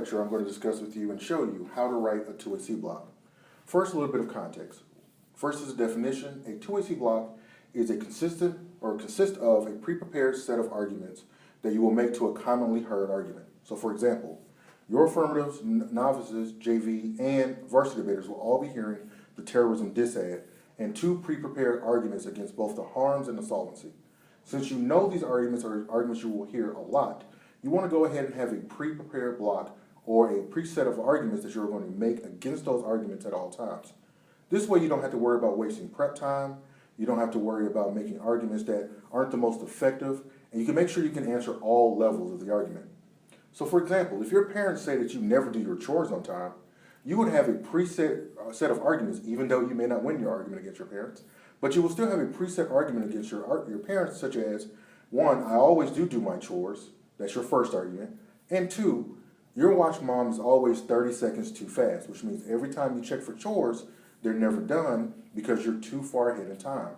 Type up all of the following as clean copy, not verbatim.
lecture, I'm going to discuss with you and show you how to write a 2AC block. First, a little bit of context. First is a definition. A 2AC block is consists of a pre-prepared set of arguments that you will make to a commonly heard argument. So for example, your affirmatives, novices, JV, and varsity debaters will all be hearing the terrorism disad and two pre-prepared arguments against both the harms and the solvency. Since you know these arguments are arguments you will hear a lot, you want to go ahead and have a pre-prepared block or a preset of arguments that you're going to make against those arguments at all times. This way you don't have to worry about wasting prep time, you don't have to worry about making arguments that aren't the most effective, and you can make sure you can answer all levels of the argument. So for example, if your parents say that you never do your chores on time, you would have a preset set of arguments, even though you may not win your argument against your parents, but you will still have a preset argument against your parents, such as, one, I always do my chores. That's your first argument. And two, your watch mom is always 30 seconds too fast, which means every time you check for chores, they're never done because you're too far ahead in time.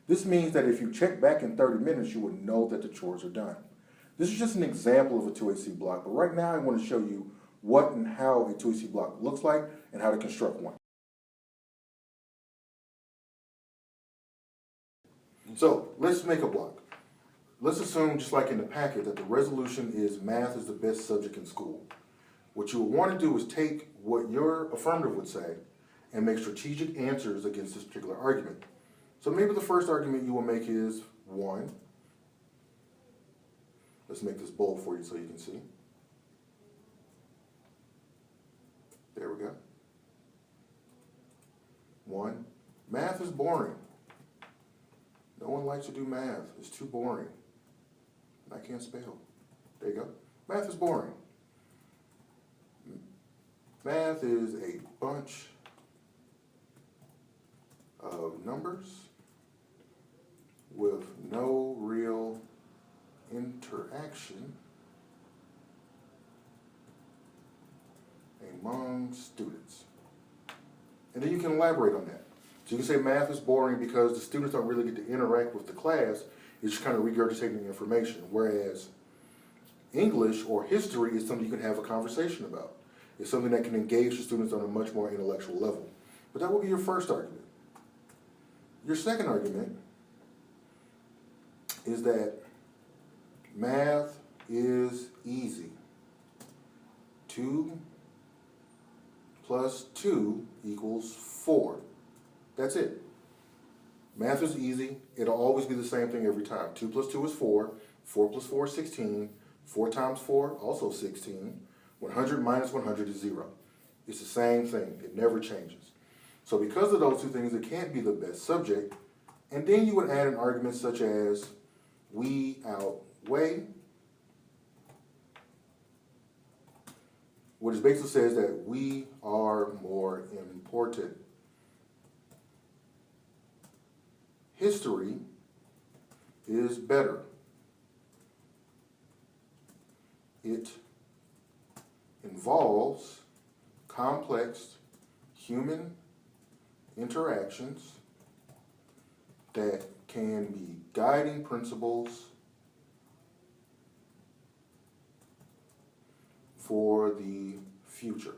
This means that if you check back in 30 minutes, you would know that the chores are done. This is just an example of a 2AC block, but right now I want to show you what and how a 2AC block looks like and how to construct one. So let's make a block. Let's assume, just like in the packet, that the resolution is math is the best subject in school. What you would want to do is take what your affirmative would say and make strategic answers against this particular argument. So maybe the first argument you will make is 1. Let's make this bold for you so you can see. There we go. 1, math is boring. No one likes to do math. It's too boring. I can't spell. There you go. Math is boring. Math is a bunch of numbers with no real interaction among students. And then you can elaborate on that. So you can say math is boring because the students don't really get to interact with the class. It's just kind of regurgitating the information. Whereas English or history is something you can have a conversation about. It's something that can engage the students on a much more intellectual level. But that will be your first argument. Your second argument is that math is easy. 2 plus 2 equals 4. That's it. Math is easy. It'll always be the same thing every time. 2 plus 2 is 4. 4 plus 4 is 16. 4 times 4, also 16. 100 minus 100 is 0. It's the same thing. It never changes. So because of those two things, it can't be the best subject. And then you would add an argument such as, we outweigh, which basically says that we are more important. History is better. It involves complex human interactions that can be guiding principles for the future.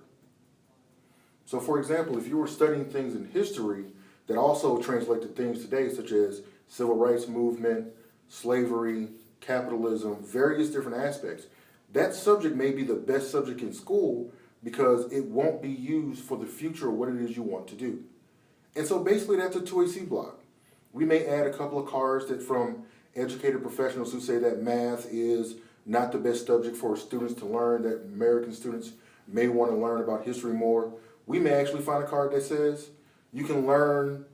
So for example, if you were studying things in history that also translate to things today, such as civil rights movement, slavery, capitalism, various different aspects, that subject may be the best subject in school because it won't be used for the future of what it is you want to do. And so basically that's a 2AC block. We may add a couple of cards that from educated professionals who say that math is not the best subject for students to learn, that American students may want to learn about history more. We may actually find a card that says you can learn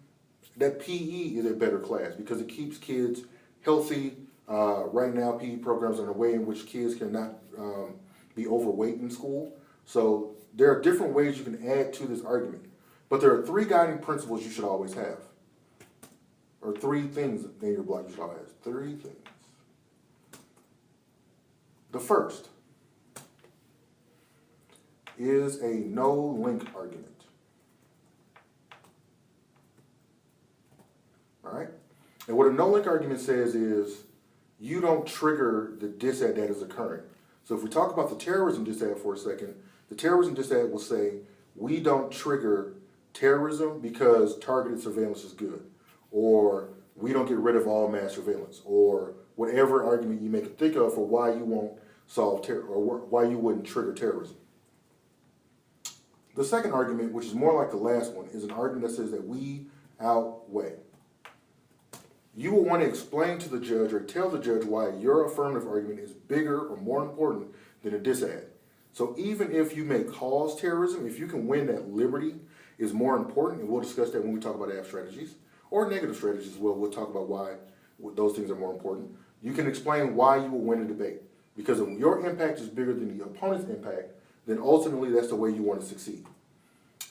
that PE is a better class because it keeps kids healthy. Right now, PE programs are in a way in which kids cannot be overweight in school. So there are different ways you can add to this argument. But there are 3 guiding principles you should always have. Or 3 things in your block you should always have. 3 things. The first is a no-link argument. All right? And what a no-link argument says is you don't trigger the disad that is occurring. So if we talk about the terrorism disad for a second, The terrorism disad will say, we don't trigger terrorism because targeted surveillance is good, or we don't get rid of all mass surveillance, or whatever argument you make think of for why you won't solve terror, or why you wouldn't trigger terrorism. The second argument, which is more like the last one, is an argument that says that we outweigh. You will want to explain to the judge or tell the judge why your affirmative argument is bigger or more important than a disad. So even if you may cause terrorism, if you can win that liberty is more important, and we'll discuss that when we talk about AF strategies, or negative strategies as well, we'll talk about why those things are more important. You can explain why you will win a debate. Because if your impact is bigger than the opponent's impact, then ultimately that's the way you want to succeed.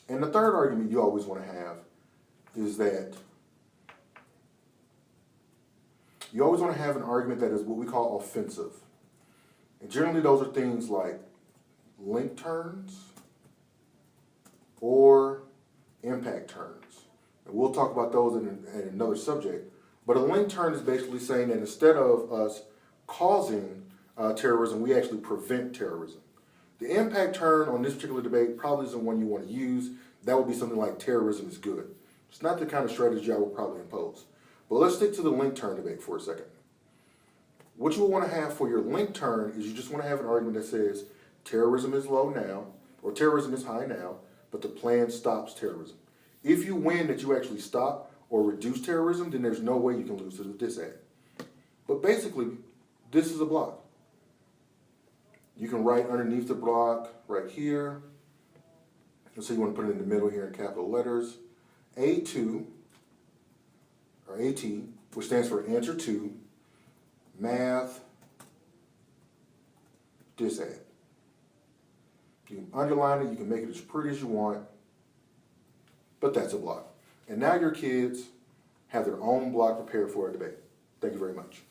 And the third argument you always want to have is that you always want to have an argument that is what we call offensive. And generally those are things like link turns or impact turns. And we'll talk about those in another subject. But a link turn is basically saying that instead of us causing terrorism, we actually prevent terrorism. The impact turn on this particular debate probably isn't one you want to use. That would be something like terrorism is good. It's not the kind of strategy I would probably impose. But let's stick to the link turn debate for a second. What you will want to have for your link turn is you just want to have an argument that says terrorism is low now, or terrorism is high now, but the plan stops terrorism. If you win that you actually stop or reduce terrorism, then there's no way you can lose to the disad. But basically, this is a block. You can write underneath the block right here. So you want to put it in the middle here in capital letters. A2, or AT, which stands for answer to, math, disad. You can underline it, you can make it as pretty as you want, but that's a block. And now your kids have their own block prepared for a debate. Thank you very much.